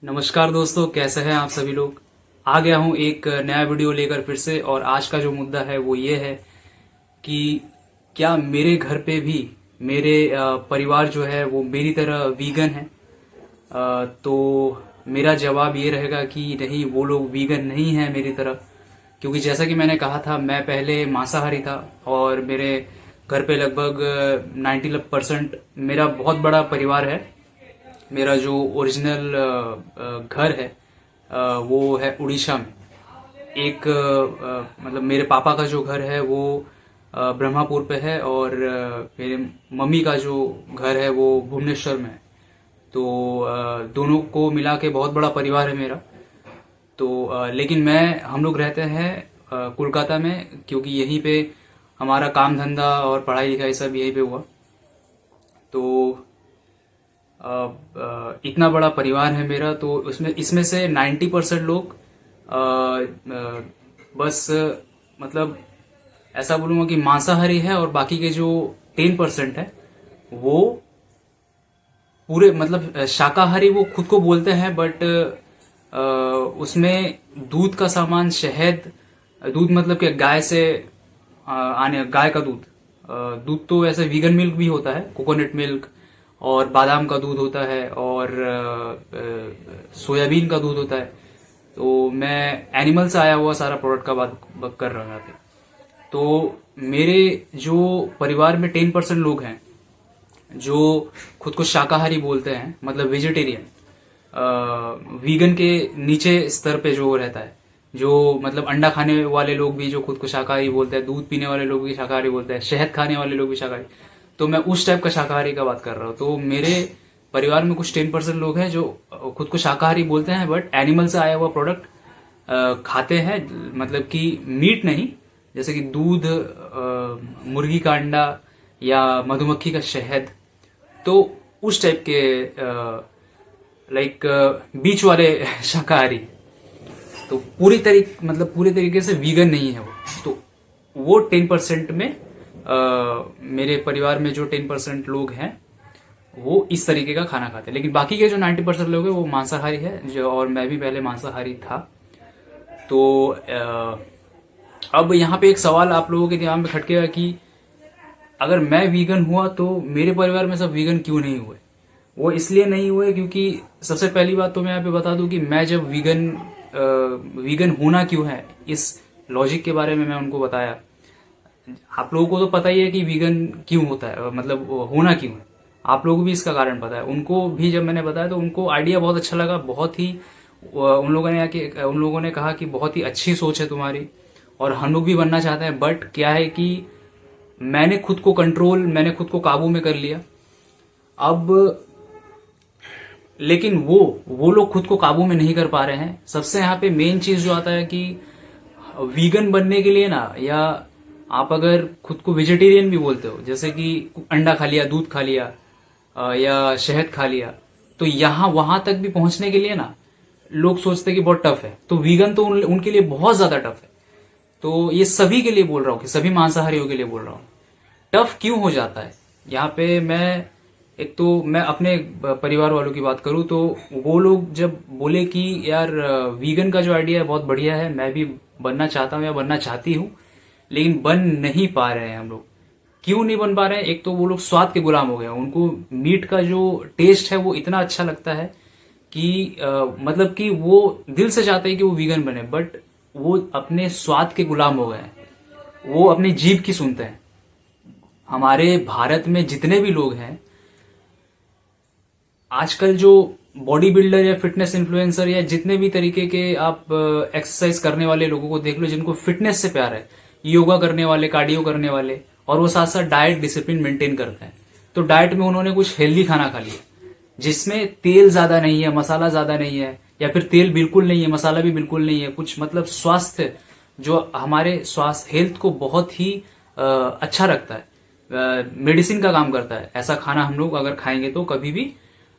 नमस्कार दोस्तों, कैसे हैं आप सभी लोग। आ गया हूं एक नया वीडियो लेकर फिर से। और आज का जो मुद्दा है वो ये है कि क्या मेरे घर पे भी मेरे परिवार जो है वो मेरी तरह वीगन है। तो मेरा जवाब ये रहेगा कि नहीं, वो लोग वीगन नहीं है मेरी तरह। क्योंकि जैसा कि मैंने कहा था, मैं पहले मांसाहारी था और मेरे घर पे लगभग 90% मेरा बहुत बड़ा परिवार है। मेरा जो ओरिजिनल घर है वो है उड़ीसा में। एक मतलब मेरे पापा का जो घर है वो ब्रह्मापुर पे है, और मेरे मम्मी का जो घर है वो भुवनेश्वर में है। तो दोनों को मिला के बहुत बड़ा परिवार है मेरा। तो लेकिन हम लोग रहते हैं कोलकाता में, क्योंकि यहीं पे हमारा काम धंधा और पढ़ाई लिखाई सब यहीं पे हुआ। तो इतना बड़ा परिवार है मेरा, तो उसमें इसमें से 90% लोग बस मतलब ऐसा बोलूंगा कि मांसाहारी है, और बाकी के जो 10% है वो पूरे मतलब शाकाहारी वो खुद को बोलते हैं। बट उसमें दूध का सामान, शहद, दूध मतलब कि गाय से आने गाय का दूध, दूध तो ऐसे वीगन मिल्क भी होता है, कोकोनट मिल्क, और बादाम का दूध होता है, और सोयाबीन का दूध होता है। तो मैं एनिमल से आया हुआ सारा प्रोडक्ट का बात कर रहा था। तो मेरे जो परिवार में 10% लोग हैं जो खुद को शाकाहारी बोलते हैं, मतलब वेजिटेरियन, वीगन के नीचे स्तर पे जो रहता है, जो मतलब अंडा खाने वाले लोग भी जो खुद को शाकाहारी बोलते हैं, दूध पीने वाले लोग भी शाकाहारी बोलते हैं, शहद खाने वाले लोग भी शाकाहारी। तो मैं उस टाइप का शाकाहारी का बात कर रहा हूँ। तो मेरे परिवार में कुछ 10% लोग हैं जो खुद को शाकाहारी बोलते हैं, बट एनिमल से आया हुआ प्रोडक्ट खाते हैं। मतलब कि मीट नहीं, जैसे कि दूध, मुर्गी का अंडा या मधुमक्खी का शहद। तो उस टाइप के लाइक बीच वाले शाकाहारी। तो पूरी तरीके से वीगन नहीं है वो। तो वो 10% में मेरे परिवार में जो 10% लोग हैं वो इस तरीके का खाना खाते हैं। लेकिन बाकी के जो 90% लोग हैं वो मांसाहारी है, जो और मैं भी पहले मांसाहारी था। तो अब यहाँ पे एक सवाल आप लोगों के दिमाग में खटकेगा कि अगर मैं वीगन हुआ तो मेरे परिवार में सब वीगन क्यों नहीं हुए। वो इसलिए नहीं हुए क्योंकि सबसे पहली बात तो मैं यहाँ पे बता दूं कि मैं जब वीगन होना क्यों है, इस लॉजिक के बारे में मैं उनको बताया। आप लोगों को तो पता ही है कि वीगन क्यों होता है, मतलब होना क्यों है। आप लोगों को भी इसका कारण पता है। उनको भी जब मैंने बताया तो उनको आइडिया बहुत अच्छा लगा। बहुत ही उन लोगों ने कहा कि बहुत ही अच्छी सोच है तुम्हारी, और हम लोग भी बनना चाहते हैं। बट क्या है कि मैंने खुद को काबू में कर लिया। अब लेकिन वो लोग खुद को काबू में नहीं कर पा रहे हैं। सबसे यहाँ पे मेन चीज जो आता है कि वीगन बनने के लिए ना, या आप अगर खुद को वेजिटेरियन भी बोलते हो, जैसे कि अंडा खा लिया, दूध खा लिया, या शहद खा लिया, तो यहाँ वहां तक भी पहुंचने के लिए ना लोग सोचते हैं कि बहुत टफ है। तो वीगन तो उनके लिए बहुत ज्यादा टफ है। तो ये सभी के लिए बोल रहा हूँ, कि सभी मांसाहारियों के लिए बोल रहा हूँ। टफ क्यों हो जाता है यहाँ पे। मैं अपने परिवार वालों की बात करूं तो वो लोग जब बोले कि यार वीगन का जो आइडिया है बहुत बढ़िया है, मैं भी बनना चाहता हूं या बनना चाहती हूं, लेकिन बन नहीं पा रहे हैं हम लोग। क्यों नहीं बन पा रहे हैं? एक तो वो लोग स्वाद के गुलाम हो गए हैं। उनको मीट का जो टेस्ट है वो इतना अच्छा लगता है कि मतलब कि वो दिल से चाहते हैं कि वो वीगन बने, बट वो अपने स्वाद के गुलाम हो गए हैं। वो अपनी जीभ की सुनते हैं। हमारे भारत में जितने भी लोग हैं आजकल, जो बॉडी बिल्डर या फिटनेस इन्फ्लुएंसर या जितने भी तरीके के आप एक्सरसाइज करने वाले लोगों को देख लो, जिनको फिटनेस से प्यार है, योगा करने वाले, कार्डियो करने वाले, और वो साथ साथ डाइट डिसिप्लिन मेंटेन करते हैं। तो डाइट में उन्होंने कुछ हेल्दी खाना खा लिया जिसमें तेल ज्यादा नहीं है, मसाला ज्यादा नहीं है, या फिर तेल बिल्कुल नहीं है, मसाला भी बिल्कुल नहीं है, कुछ मतलब स्वास्थ्य, जो हमारे स्वास्थ्य हेल्थ को बहुत ही अच्छा रखता है, मेडिसिन का काम करता है। ऐसा खाना हम लोग अगर खाएंगे तो कभी भी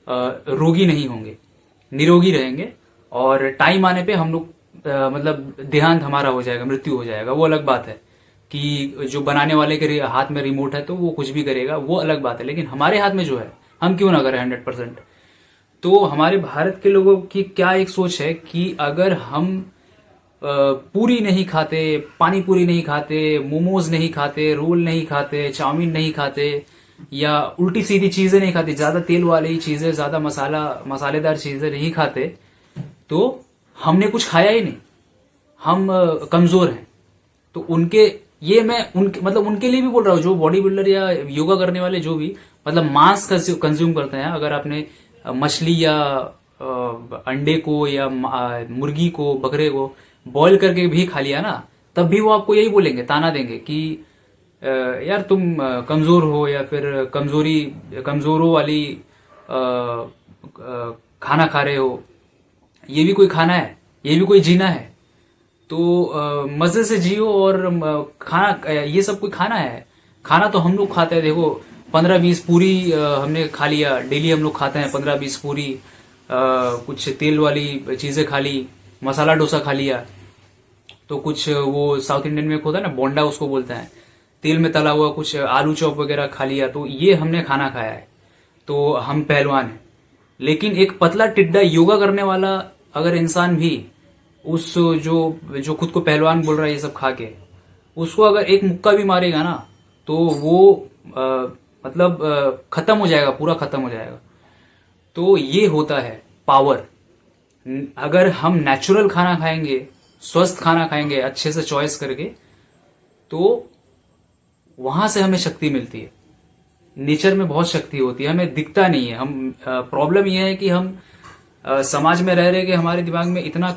रोगी नहीं होंगे, निरोगी रहेंगे। और टाइम आने पे हम लोग मतलब देहांत हमारा हो जाएगा, मृत्यु हो जाएगा, वो अलग बात है। कि जो बनाने वाले के हाथ में रिमोट है तो वो कुछ भी करेगा, वो अलग बात है। लेकिन हमारे हाथ में जो है, हम क्यों ना करें 100%। तो हमारे भारत के लोगों की क्या एक सोच है कि अगर हम पूरी नहीं खाते, पानी पूरी नहीं खाते, मोमोज नहीं खाते, रोल नहीं खाते, चाउमीन नहीं खाते, या उल्टी सीधी चीजें नहीं खाते, ज्यादा तेल वाली चीजें, ज्यादा मसालेदार चीजें नहीं खाते, तो हमने कुछ खाया ही नहीं, हम कमजोर हैं। तो उनके ये मैं उनके मतलब उनके लिए भी बोल रहा हूँ, जो बॉडी बिल्डर या योगा करने वाले जो भी मतलब मांस कंज्यूम करते हैं, अगर आपने मछली या अंडे को या मुर्गी को, बकरे को बॉईल करके भी खा लिया ना, तब भी वो आपको यही बोलेंगे, ताना देंगे कि यार तुम कमजोर हो, या फिर कमजोरों वाली खाना खा रहे हो, ये भी कोई खाना है, ये भी कोई जीना है। तो मजे से जियो, और खाना ये सब कोई खाना है? खाना तो हम लोग खाते हैं, देखो 15-20 पूरी हमने खा लिया, डेली हम लोग खाते हैं 15-20 पूरी, कुछ तेल वाली चीजें खा ली, मसाला डोसा खा लिया, तो कुछ वो साउथ इंडियन में एक होता है ना, बोंडा उसको बोलते हैं, तेल में तला हुआ कुछ आलू चॉप वगैरह खा लिया, तो ये हमने खाना खाया है, तो हम पहलवान हैं। लेकिन एक पतला टिड्डा योगा करने वाला अगर इंसान भी उस जो जो खुद को पहलवान बोल रहा है ये सब खा के, उसको अगर एक मुक्का भी मारेगा ना, तो वो खत्म हो जाएगा, पूरा खत्म हो जाएगा। तो ये होता है पावर। अगर हम नेचुरल खाना खाएंगे, स्वस्थ खाना खाएंगे, अच्छे से चॉइस करके, तो वहां से हमें शक्ति मिलती है। नेचर में बहुत शक्ति होती है, हमें दिखता नहीं है। हम प्रॉब्लम यह है कि हम समाज में रह रहे कि हमारे दिमाग में इतना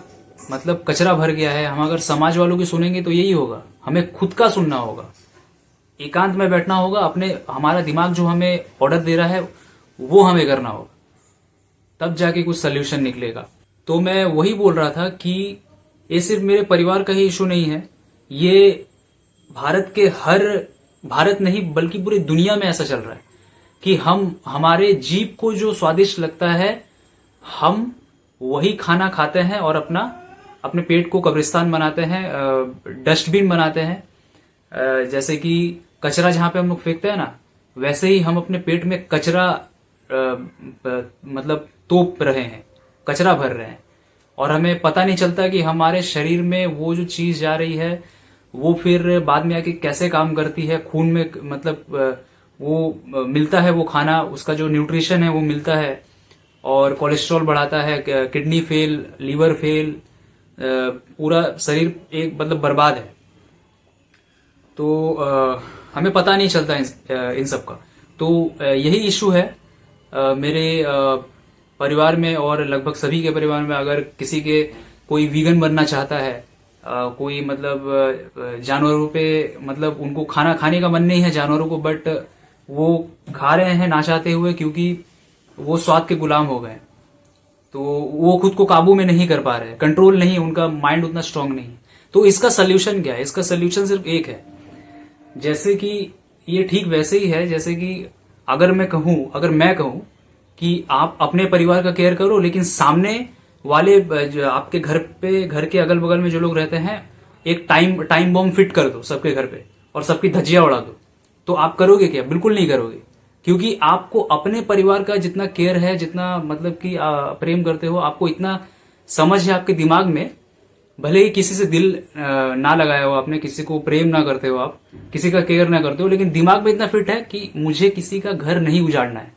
कचरा भर गया है। हम अगर समाज वालों की सुनेंगे तो यही होगा, हमें खुद का सुनना होगा, एकांत में बैठना होगा, अपने हमारा दिमाग जो हमें ऑर्डर दे रहा है वो हमें करना होगा, तब जाके कुछ सोल्यूशन निकलेगा। तो मैं वही बोल रहा था कि ये सिर्फ मेरे परिवार का ही इशू नहीं है, ये भारत नहीं बल्कि पूरी दुनिया में ऐसा चल रहा है कि हम हमारे जीभ को जो स्वादिष्ट लगता है हम वही खाना खाते हैं, और अपने पेट को कब्रिस्तान बनाते हैं, डस्टबिन बनाते हैं। जैसे कि कचरा जहां पे हम लोग फेंकते हैं ना, वैसे ही हम अपने पेट में कचरा तोप रहे हैं, कचरा भर रहे हैं, और हमें पता नहीं चलता कि हमारे शरीर में वो जो चीज जा रही है वो फिर बाद में आके कैसे काम करती है। खून में वो मिलता है, वो खाना, उसका जो न्यूट्रिशन है वो मिलता है, और कोलेस्ट्रॉल बढ़ाता है, किडनी फेल, लीवर फेल, पूरा शरीर एक बर्बाद है। तो हमें पता नहीं चलता इन सब का। तो यही इशू है मेरे परिवार में, और लगभग सभी के परिवार में। अगर किसी के कोई वीगन बनना चाहता है, कोई जानवरों पे उनको खाना खाने का मन नहीं है जानवरों को, बट वो खा रहे हैं ना चाहते हुए, क्योंकि वो स्वाद के गुलाम हो गए, तो वो खुद को काबू में नहीं कर पा रहे, कंट्रोल नहीं, उनका माइंड उतना स्ट्रांग नहीं। तो इसका सोल्यूशन क्या है? इसका सोल्यूशन सिर्फ एक है। जैसे कि ये ठीक वैसे ही है जैसे कि अगर मैं कहूं कि आप अपने परिवार का केयर करो, लेकिन सामने वाले जो आपके घर के अगल बगल में जो लोग रहते हैं, एक टाइम बॉम्ब फिट कर दो सबके घर पे और सबकी धज्जियां उड़ा दो, तो आप करोगे क्या? बिल्कुल नहीं करोगे, क्योंकि आपको अपने परिवार का जितना केयर है, जितना कि प्रेम करते हो, आपको इतना समझ है आपके दिमाग में, भले ही किसी से दिल ना लगाया हो आपने, किसी को प्रेम ना करते हो आप, किसी का केयर ना करते हो, लेकिन दिमाग में इतना फिट है कि मुझे किसी का घर नहीं उजाड़ना है।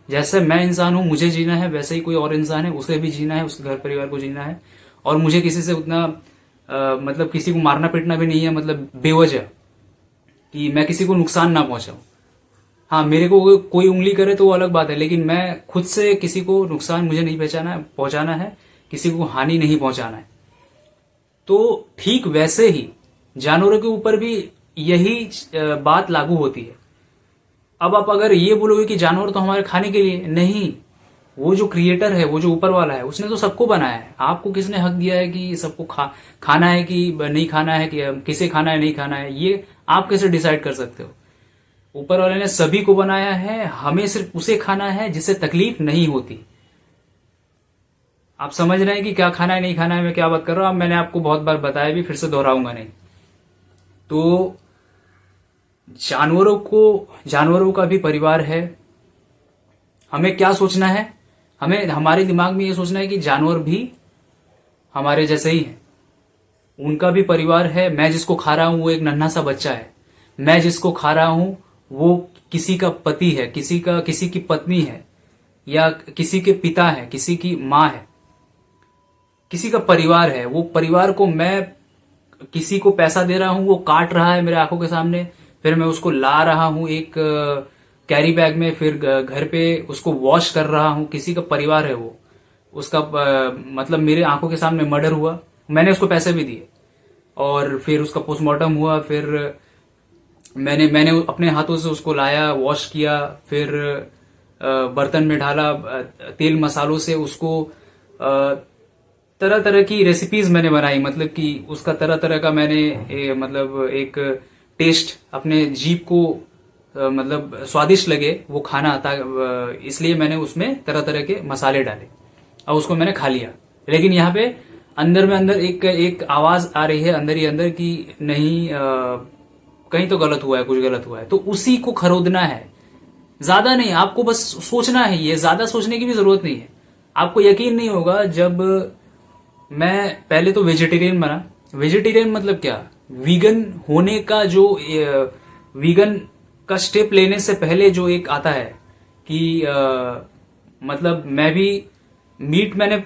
जैसे मैं इंसान हूं, मुझे जीना है, वैसे ही कोई और इंसान है, उसे भी जीना है, उसके घर परिवार को जीना है, और मुझे किसी से उतना किसी को मारना पीटना भी नहीं है, बेवजह, कि मैं किसी को नुकसान ना पहुंचाऊं। हाँ, मेरे को कोई उंगली करे तो वो अलग बात है, लेकिन मैं खुद से किसी को नुकसान मुझे नहीं पहुंचाना है, किसी को हानि नहीं पहुंचाना है। तो ठीक वैसे ही जानवरों के ऊपर भी यही बात लागू होती है। अब आप अगर ये बोलोगे कि जानवर तो हमारे खाने के लिए नहीं, वो जो क्रिएटर है, वो जो ऊपर वाला है, उसने तो सबको बनाया है। आपको किसने हक दिया है कि सबको खाना है कि नहीं खाना है, कि किसे खाना है नहीं खाना है? ये आप कैसे डिसाइड कर सकते हो? ऊपर वाले ने सभी को बनाया है, हमें सिर्फ उसे खाना है जिससे तकलीफ नहीं होती। आप समझ रहे हैं कि क्या खाना है नहीं खाना है, मैं क्या बात कर रहा हूं? मैंने आपको बहुत बार बताया भी, फिर से दोहराऊंगा नहीं। तो जानवरों का भी परिवार है। हमें क्या सोचना है हमें हमारे दिमाग में ये सोचना है कि जानवर भी हमारे जैसे ही हैं, उनका भी परिवार है। मैं जिसको खा रहा हूं वो एक नन्हा सा बच्चा है, मैं जिसको खा रहा हूं वो किसी का पति है, किसी की पत्नी है, या किसी के पिता है, किसी की माँ है, किसी का परिवार है। वो परिवार को मैं किसी को पैसा दे रहा हूं, वो काट रहा है मेरे आंखों के सामने, फिर मैं उसको ला रहा हूं एक कैरी बैग में, फिर घर पे उसको वॉश कर रहा हूं। किसी का परिवार है वो, उसका मतलब मेरे आंखों के सामने मर्डर हुआ, मैंने उसको पैसे भी दिए, और फिर उसका पोस्टमार्टम हुआ, फिर मैंने अपने हाथों से उसको लाया, वॉश किया, फिर बर्तन में डाला, तेल मसालों से उसको तरह तरह की रेसिपीज मैंने बनाई, मतलब कि उसका तरह तरह का मैंने मतलब एक टेस्ट अपने जीभ को मतलब स्वादिष्ट लगे वो खाना आता, इसलिए मैंने उसमें तरह तरह के मसाले डाले और उसको मैंने खा लिया। लेकिन यहाँ पे अंदर में अंदर एक आवाज आ रही है अंदर ही अंदर कि नहीं, कहीं तो गलत हुआ है, कुछ गलत हुआ है। तो उसी को खरोदना है, ज्यादा नहीं। आपको बस सोचना है, ये ज्यादा सोचने की भी जरूरत नहीं है। आपको यकीन नहीं होगा, जब मैं पहले तो वेजिटेरियन बना। वेजिटेरियन मतलब क्या, वीगन होने का जो वीगन का स्टेप लेने से पहले जो एक आता है कि मतलब मैं भी मीट, मैंने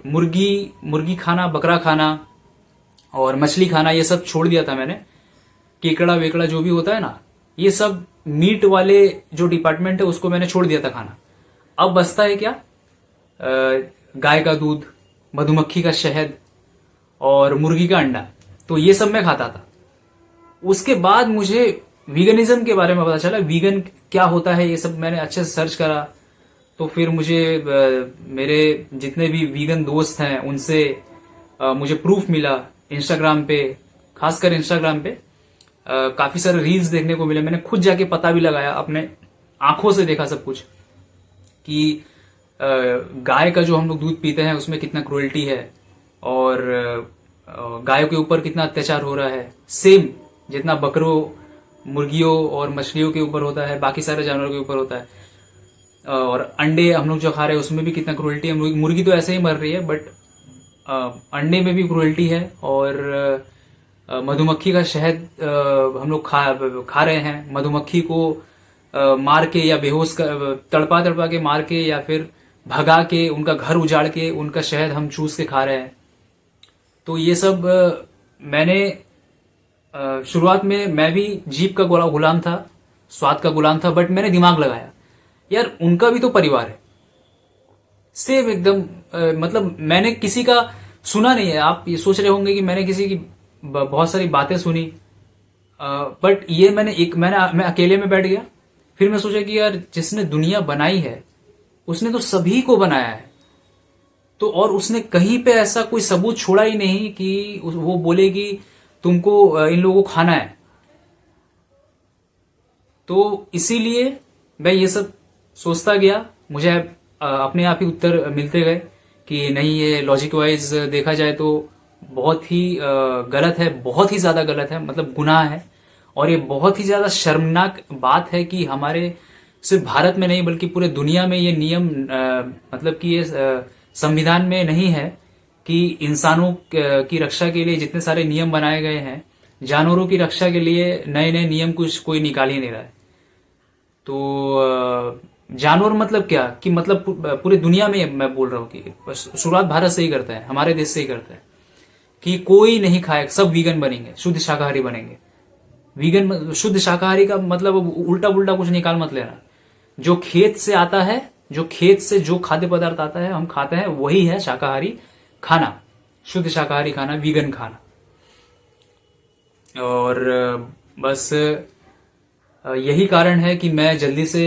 मुर्गी खाना, बकरा खाना और मछली खाना ये सब छोड़ दिया था मैंने। केकड़ा वेकड़ा जो भी होता है ना, ये सब मीट वाले जो डिपार्टमेंट है उसको मैंने छोड़ दिया था खाना। अब बचता है क्या, गाय का दूध, मधुमक्खी का शहद और मुर्गी का अंडा, तो ये सब मैं खाता था। उसके बाद मुझे वीगनिज्म के बारे में पता चला, वीगन क्या होता है, ये सब मैंने अच्छे से सर्च करा। तो फिर मुझे मेरे जितने भी वीगन दोस्त हैं उनसे मुझे प्रूफ मिला, इंस्टाग्राम पे, खासकर इंस्टाग्राम पे काफी सारे रील्स देखने को मिले। मैंने खुद जाके पता भी लगाया, अपने आंखों से देखा सब कुछ कि गाय का जो हम लोग दूध पीते हैं उसमें कितना क्रुएल्टी है, और गायों के ऊपर कितना अत्याचार हो रहा है, सेम जितना बकरों, मुर्गियों और मछलियों के ऊपर होता है, बाकी सारे जानवरों के ऊपर होता है। और अंडे हम लोग जो खा रहे हैं उसमें भी कितना क्रुएल्टी है। मुर्गी तो ऐसे ही मर रही है, बट अंडे में भी क्रुएल्टी है। और मधुमक्खी का शहद हम लोग खा रहे हैं। मधुमक्खी को मार के या बेहोश तड़पा तड़पा के मार के, या फिर भगा के, उनका घर उजाड़ के उनका शहद हम चूस के खा रहे हैं। तो ये सब मैंने शुरुआत में मैं भी जीभ का गुलाम था, स्वाद का गुलाम था, बट मैंने दिमाग लगाया यार उनका भी तो परिवार है, सेम एकदम। मतलब मैंने किसी का सुना नहीं है। आप ये सोच रहे होंगे कि मैंने किसी की बहुत सारी बातें सुनी, बट ये मैं अकेले में बैठ गया। फिर मैं सोचा कि यार जिसने दुनिया बनाई है उसने तो सभी को बनाया है, तो और उसने कहीं पे ऐसा कोई सबूत छोड़ा ही नहीं कि वो बोले कि तुमको इन लोगों को खाना है। तो इसीलिए मैं ये सब सोचता गया, मुझे अपने आप ही उत्तर मिलते गए कि नहीं, ये लॉजिक वाइज देखा जाए तो बहुत ही गलत है, बहुत ही ज्यादा गलत है, मतलब गुनाह है। और ये बहुत ही ज्यादा शर्मनाक बात है कि हमारे सिर्फ भारत में नहीं बल्कि पूरे दुनिया में ये नियम मतलब कि ये संविधान में नहीं है कि इंसानों की रक्षा के लिए जितने सारे नियम बनाए गए हैं, जानवरों की रक्षा के लिए नए नए नियम कुछ कोई निकाल ही नहीं रहा है। तो जानवर मतलब क्या कि मतलब पूरे दुनिया में मैं बोल रहा हूँ कि शुरुआत भारत से ही करता है, हमारे देश से ही करता है कि कोई नहीं खाए, सब वीगन बनेंगे, शुद्ध शाकाहारी बनेंगे। वीगन शुद्ध शाकाहारी का मतलब उल्टा पुल्टा कुछ निकाल मत लेना। जो खेत से आता है, जो खेत से जो खाद्य पदार्थ आता है हम खाते हैं, वही है शाकाहारी खाना, शुद्ध शाकाहारी खाना, वीगन खाना। और बस यही कारण है कि मैं जल्दी से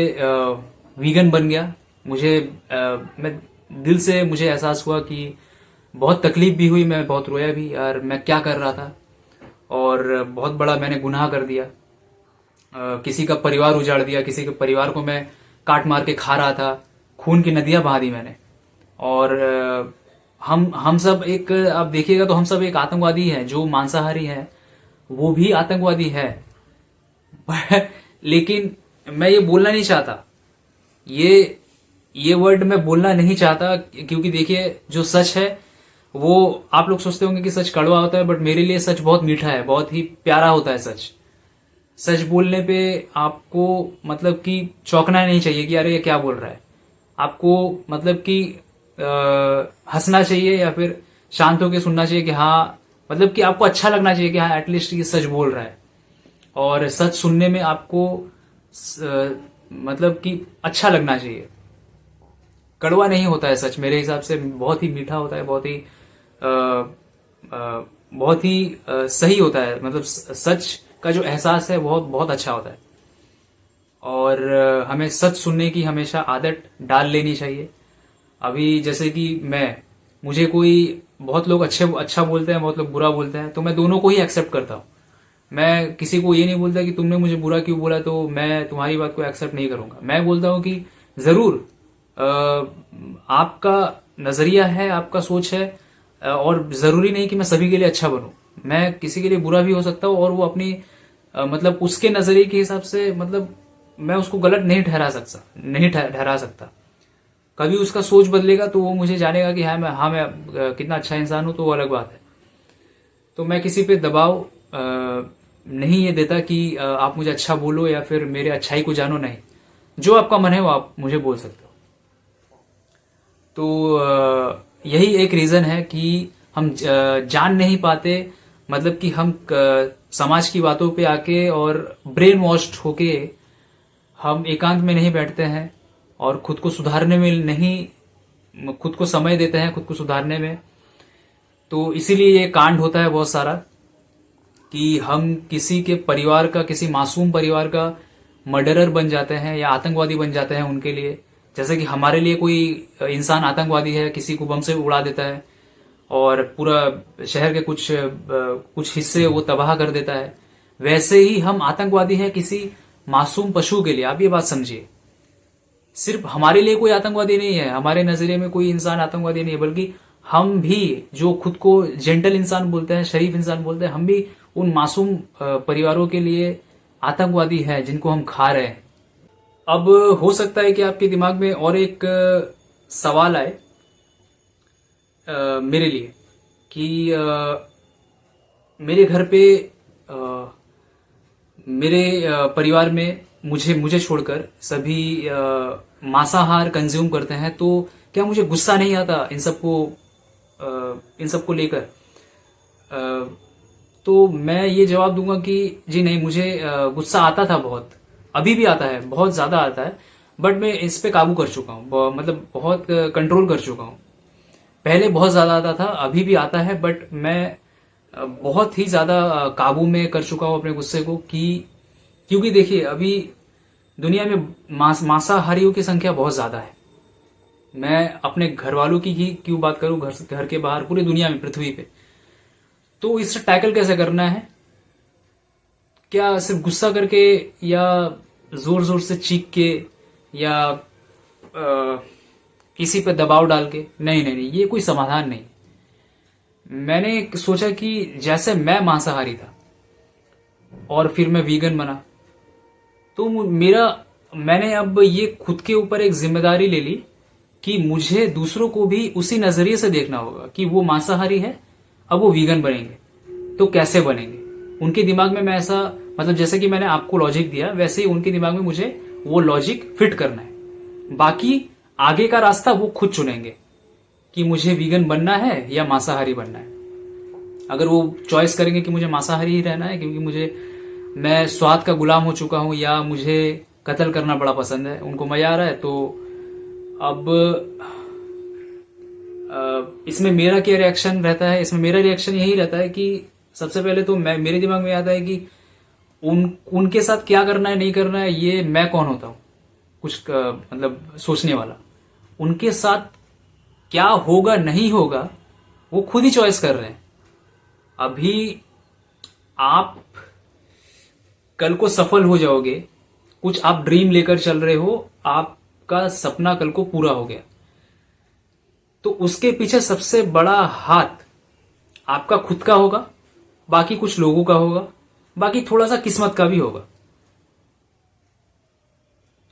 वीगन बन गया। मैं दिल से मुझे एहसास हुआ कि बहुत तकलीफ भी हुई, मैं बहुत रोया भी, यार मैं क्या कर रहा था, और बहुत बड़ा मैंने गुनाह कर दिया। किसी का परिवार उजाड़ दिया, किसी के परिवार को मैं काट मार के खा रहा था, खून की नदियां बहा दी मैंने। और हम सब एक, आप देखिएगा तो हम सब एक आतंकवादी हैं। जो मांसाहारी है वो भी आतंकवादी है। लेकिन मैं ये बोलना नहीं चाहता, ये ये वर्ड मैं बोलना नहीं चाहता, क्योंकि देखिए जो सच है वो, आप लोग सोचते होंगे कि सच कड़वा होता है, बट मेरे लिए सच बहुत मीठा है, बहुत ही प्यारा होता है सच। सच बोलने पे आपको मतलब कि चौंकना नहीं चाहिए कि अरे ये क्या बोल रहा है। आपको मतलब कि हंसना चाहिए या फिर शांत होकर सुनना चाहिए कि हाँ, मतलब कि आपको अच्छा लगना चाहिए कि हाँ एटलीस्ट ये सच बोल रहा है। और सच सुनने में आपको मतलब कि अच्छा लगना चाहिए। कड़वा नहीं होता है सच, मेरे हिसाब से बहुत ही मीठा होता है, बहुत ही बहुत ही सही होता है। मतलब सच का जो एहसास है बहुत बहुत अच्छा होता है। और हमें सच सुनने की हमेशा आदत डाल लेनी चाहिए। अभी जैसे कि मुझे कोई, बहुत लोग अच्छा बोलते हैं, बहुत लोग बुरा बोलते हैं, तो मैं दोनों को ही एक्सेप्ट करता हूँ। मैं किसी को ये नहीं बोलता कि तुमने मुझे बुरा क्यों बोला तो मैं तुम्हारी बात को एक्सेप्ट नहीं करूंगा। मैं बोलता हूँ कि जरूर अ, आपका नजरिया है, आपका सोच है, और जरूरी नहीं कि मैं सभी के लिए अच्छा बनूं। मैं किसी के लिए बुरा भी हो सकता हूँ, और वो अपनी मतलब उसके नजरिए के हिसाब से, मतलब मैं उसको गलत नहीं ठहरा सकता। कभी उसका सोच बदलेगा तो वो मुझे जानेगा कि हाँ मैं कितना अच्छा इंसान हूं, तो वो अलग बात है। तो मैं किसी पे दबाव नहीं ये देता कि आप मुझे अच्छा बोलो या फिर मेरे अच्छाई को जानो, नहीं। जो आपका मन है वो आप मुझे बोल सकते हो। तो यही एक रीजन है कि हम जान नहीं पाते, मतलब कि हम समाज की बातों पे आके और ब्रेन वॉश्ड होके हम एकांत में नहीं बैठते हैं और खुद को सुधारने में नहीं, खुद को समय देते हैं खुद को सुधारने में। तो इसीलिए ये कांड होता है बहुत सारा कि हम किसी के परिवार का, किसी मासूम परिवार का मर्डरर बन जाते हैं या आतंकवादी बन जाते हैं उनके लिए। जैसे कि हमारे लिए कोई इंसान आतंकवादी है, किसी को बम से उड़ा देता है और पूरा शहर के कुछ हिस्से वो तबाह कर देता है, वैसे ही हम आतंकवादी हैं किसी मासूम पशु के लिए। आप ये बात समझिए, सिर्फ हमारे लिए कोई आतंकवादी नहीं है, हमारे नजरिए में कोई इंसान आतंकवादी नहीं है, बल्कि हम भी जो खुद को जेंटल इंसान बोलते हैं, शरीफ इंसान बोलते हैं, हम भी उन मासूम परिवारों के लिए आतंकवादी हैं जिनको हम खा रहे हैं। अब हो सकता है कि आपके दिमाग में और एक सवाल आए मेरे लिए कि मेरे घर पे मेरे परिवार में मुझे मुझे छोड़कर सभी मांसाहार कंज्यूम करते हैं, तो क्या मुझे गुस्सा नहीं आता इन सबको लेकर? तो मैं ये जवाब दूंगा कि जी नहीं, मुझे गुस्सा आता था बहुत, अभी भी आता है, बहुत ज्यादा आता है, बट मैं इस पे काबू कर चुका हूँ, मतलब बहुत कंट्रोल कर चुका हूँ। पहले बहुत ज्यादा आता था, अभी भी आता है, बट मैं बहुत ही ज्यादा काबू में कर चुका हूं अपने गुस्से को। क्योंकि देखिए अभी दुनिया में मांसाहारियों की संख्या बहुत ज्यादा है। मैं अपने घर वालों की ही क्यों बात करूं, घर के बाहर पूरी दुनिया में, पृथ्वी पे। तो इससे टैकल कैसे करना है? क्या सिर्फ गुस्सा करके या जोर जोर से चीख के या किसी पे दबाव डाल के? नहीं नहीं नहीं, ये कोई समाधान नहीं। मैंने सोचा कि जैसे मैं मांसाहारी था और फिर मैं वीगन बना, तो मैंने अब ये खुद के ऊपर एक जिम्मेदारी ले ली कि मुझे दूसरों को भी उसी नजरिए से देखना होगा कि वो मांसाहारी है, अब वो वीगन बनेंगे तो कैसे बनेंगे। उनके दिमाग में मैं ऐसा, मतलब जैसे कि मैंने आपको लॉजिक दिया, वैसे ही उनके दिमाग में मुझे वो लॉजिक फिट करना है। बाकी आगे का रास्ता वो खुद चुनेंगे कि मुझे वीगन बनना है या मांसाहारी बनना है। अगर वो चॉइस करेंगे कि मुझे मांसाहारी ही रहना है क्योंकि मैं स्वाद का गुलाम हो चुका हूं, या मुझे कत्ल करना बड़ा पसंद है, उनको मजा आ रहा है, तो अब इसमें मेरा क्या रिएक्शन रहता है? इसमें मेरा रिएक्शन यही रहता है कि सबसे पहले तो मेरे दिमाग में आता है कि उनके साथ क्या करना है नहीं करना है, ये मैं कौन होता हूं कुछ मतलब सोचने वाला। उनके साथ क्या होगा नहीं होगा वो खुद ही चॉइस कर रहे हैं। अभी आप कल को सफल हो जाओगे, कुछ आप ड्रीम लेकर चल रहे हो, आपका सपना कल को पूरा हो गया, तो उसके पीछे सबसे बड़ा हाथ आपका खुद का होगा, बाकी कुछ लोगों का होगा, बाकी थोड़ा सा किस्मत का भी होगा।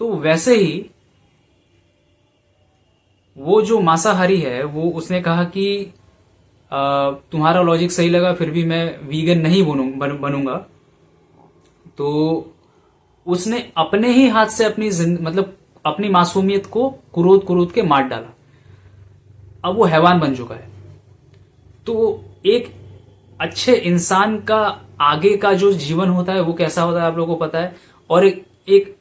तो वैसे ही वो जो मांसाहारी है वो उसने कहा कि तुम्हारा लॉजिक सही लगा, फिर भी मैं वीगन नहीं बनूंगा। तो उसने अपने ही हाथ से मतलब अपनी मासूमियत को कुरूद कुरूद के मार डाला। अब वो हैवान बन चुका है। तो एक अच्छे इंसान का आगे का जो जीवन होता है वो कैसा होता है आप लोगों को पता है। और एक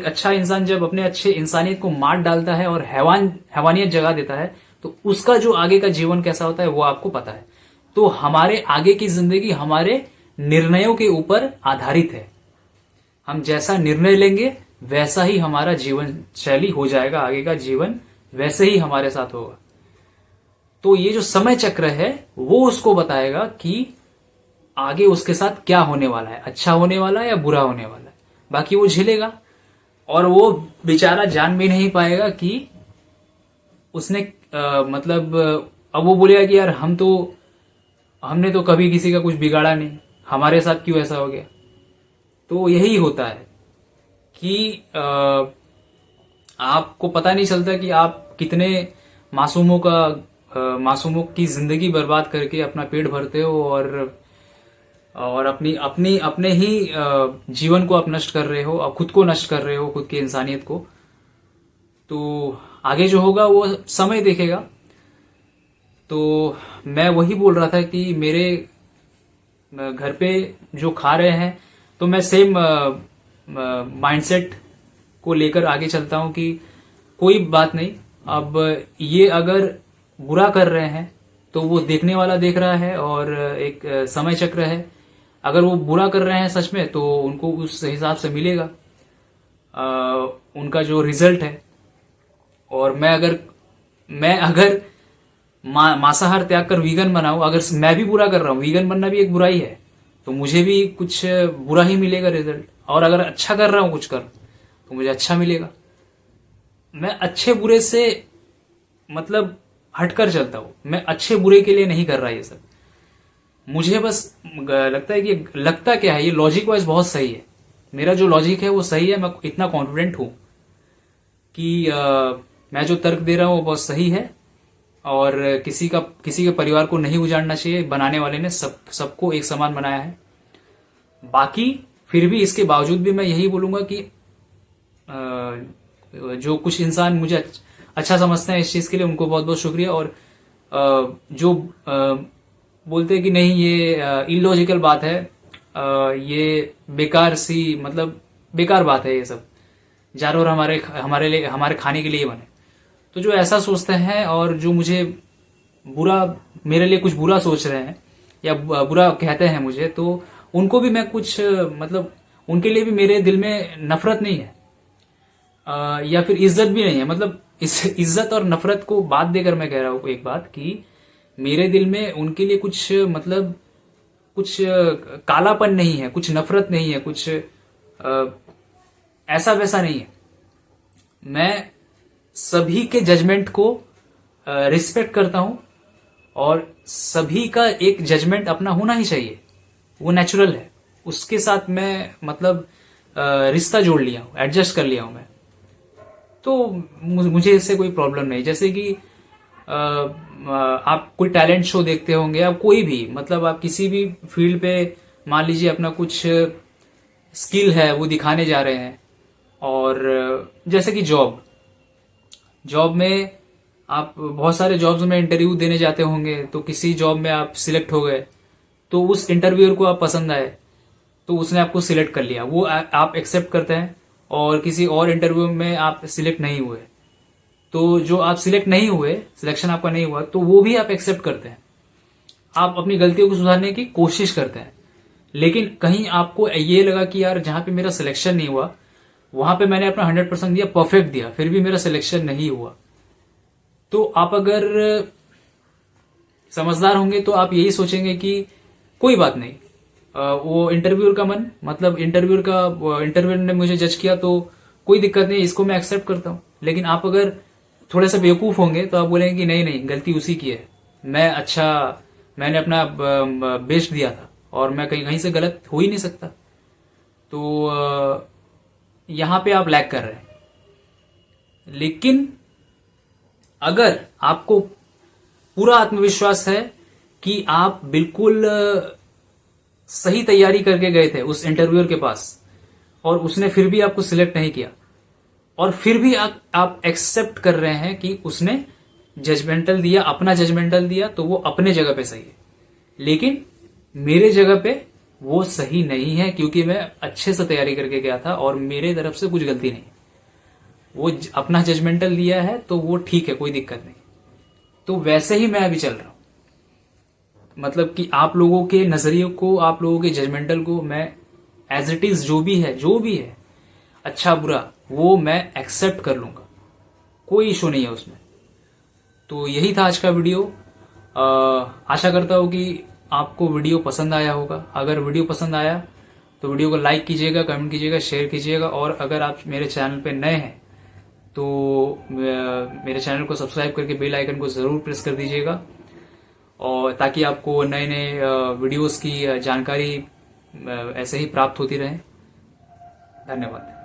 अच्छा इंसान जब अपने अच्छे इंसानियत को मार डालता है और हैवानियत जगा देता है तो उसका जो आगे का जीवन कैसा होता है वो आपको पता है। तो हमारे आगे की जिंदगी हमारे निर्णयों के ऊपर आधारित है। हम जैसा निर्णय लेंगे वैसा ही हमारा जीवन शैली हो जाएगा, आगे का जीवन वैसे ही हमारे साथ होगा। तो ये जो समय चक्र है वो उसको बताएगा कि आगे उसके साथ क्या होने वाला है, अच्छा होने वाला है या बुरा होने वाला है। बाकी वो झेलेगा और वो बेचारा जान भी नहीं पाएगा कि उसने मतलब अब वो बोलेगा कि यार हमने तो कभी किसी का कुछ बिगाड़ा नहीं, हमारे साथ क्यों ऐसा हो गया। तो यही होता है कि आपको पता नहीं चलता कि आप कितने मासूमों की जिंदगी बर्बाद करके अपना पेट भरते हो और अपने ही जीवन को आप नष्ट कर रहे हो और खुद को नष्ट कर रहे हो, खुद की इंसानियत को। तो आगे जो होगा वो समय देखेगा। तो मैं वही बोल रहा था कि मेरे घर पे जो खा रहे हैं तो मैं सेम माइंडसेट को लेकर आगे चलता हूं कि कोई बात नहीं, अब ये अगर बुरा कर रहे हैं तो वो देखने वाला देख रहा है और एक समय चक्र है। अगर वो बुरा कर रहे हैं सच में तो उनको उस हिसाब से मिलेगा उनका जो रिजल्ट है। और मैं अगर मांसाहार त्याग कर वीगन बनाऊं, अगर मैं भी बुरा कर रहा हूं, वीगन बनना भी एक बुराई है, तो मुझे भी कुछ बुरा ही मिलेगा रिजल्ट। और अगर अच्छा कर रहा हूं कुछ तो मुझे अच्छा मिलेगा। मैं अच्छे बुरे से मतलब हटकर चलता हूं। मैं अच्छे बुरे के लिए नहीं कर रहा ये सब। मुझे बस लगता है कि लगता क्या है, ये लॉजिक वाइज बहुत सही है। मेरा जो लॉजिक है वो सही है। मैं इतना कॉन्फिडेंट हूं कि मैं जो तर्क दे रहा हूं वो बहुत सही है और किसी के परिवार को नहीं उजाड़ना चाहिए। बनाने वाले ने सबको एक समान बनाया है। बाकी फिर भी इसके बावजूद भी मैं यही बोलूंगा कि जो कुछ इंसान मुझे अच्छा समझते हैं इस चीज के लिए उनको बहुत बहुत शुक्रिया। और जो बोलते हैं कि नहीं ये इलॉजिकल बात है, ये बेकार सी मतलब बेकार बात है, ये सब जानवर हमारे खाने के लिए बने, तो जो ऐसा सोचते हैं और जो मुझे मेरे लिए कुछ बुरा सोच रहे हैं या बुरा कहते हैं मुझे, तो उनको भी मैं कुछ मतलब उनके लिए भी मेरे दिल में नफरत नहीं है या फिर इज्जत भी नहीं है। मतलब इस इज्जत और नफरत को बात देकर मैं कह रहा हूं एक बात कि मेरे दिल में उनके लिए कुछ मतलब कुछ कालापन नहीं है, कुछ नफरत नहीं है, कुछ ऐसा वैसा नहीं है। मैं सभी के जजमेंट को रिस्पेक्ट करता हूं और सभी का एक जजमेंट अपना होना ही चाहिए, वो नेचुरल है। उसके साथ मैं मतलब रिश्ता जोड़ लिया हूं, एडजस्ट कर लिया हूं मैं। तो मुझे इससे कोई प्रॉब्लम नहीं। जैसे कि आप कोई टैलेंट शो देखते होंगे, आप कोई भी मतलब आप किसी भी फील्ड पे मान लीजिए अपना कुछ स्किल है वो दिखाने जा रहे हैं। और जैसे कि जॉब में आप बहुत सारे जॉब्स में इंटरव्यू देने जाते होंगे, तो किसी जॉब में आप सिलेक्ट हो गए तो उस इंटरव्यूअर को आप पसंद आए तो उसने आपको सिलेक्ट कर लिया, वो आप एक्सेप्ट करते हैं। और किसी और इंटरव्यू में आप सिलेक्ट नहीं हुए तो जो आप सिलेक्ट नहीं हुए, सिलेक्शन आपका नहीं हुआ, तो वो भी आप एक्सेप्ट करते हैं। आप अपनी गलतियों को सुधारने की कोशिश करते हैं। लेकिन कहीं आपको ये लगा कि यार जहां पे मेरा सिलेक्शन नहीं हुआ वहां पे मैंने अपना 100% दिया, परफेक्ट दिया, फिर भी मेरा सिलेक्शन नहीं हुआ, तो आप अगर समझदार होंगे तो आप यही सोचेंगे कि कोई बात नहीं, वो इंटरव्यूअर का मन मतलब इंटरव्यूअर ने मुझे जज किया तो कोई दिक्कत नहीं, इसको मैं एक्सेप्ट करता हूं। लेकिन आप अगर थोड़े से बेवकूफ होंगे तो आप बोलेंगे कि नहीं नहीं, गलती उसी की है, मैंने अपना बेस्ट दिया था और मैं कहीं से गलत हो ही नहीं सकता। तो यहां पे आप लैग कर रहे हैं। लेकिन अगर आपको पूरा आत्मविश्वास है कि आप बिल्कुल सही तैयारी करके गए थे उस इंटरव्यूअर के पास और उसने फिर भी आपको सिलेक्ट नहीं किया, और फिर भी आप एक्सेप्ट कर रहे हैं कि उसने जजमेंटल दिया, अपना जजमेंटल दिया, तो वो अपने जगह पे सही है। लेकिन मेरे जगह पे वो सही नहीं है, क्योंकि मैं अच्छे से तैयारी करके गया था और मेरे तरफ से कुछ गलती नहीं। वो अपना जजमेंटल दिया है तो वो ठीक है, कोई दिक्कत नहीं। तो वैसे ही मैं अभी चल रहा हूं, मतलब कि आप लोगों के नजरिए को, आप लोगों के जजमेंटल को मैं एज इट इज जो भी है अच्छा बुरा, वो मैं एक्सेप्ट कर लूंगा, कोई इशू नहीं है उसमें। तो यही था आज का वीडियो। आशा करता हूं कि आपको वीडियो पसंद आया होगा। अगर वीडियो पसंद आया तो वीडियो को लाइक कीजिएगा, कमेंट कीजिएगा, शेयर कीजिएगा, और अगर आप मेरे चैनल पे नए हैं तो मेरे चैनल को सब्सक्राइब करके बेल आइकन को जरूर प्रेस कर दीजिएगा, और ताकि आपको नए नए वीडियोस की जानकारी ऐसे ही प्राप्त होती रहे। धन्यवाद।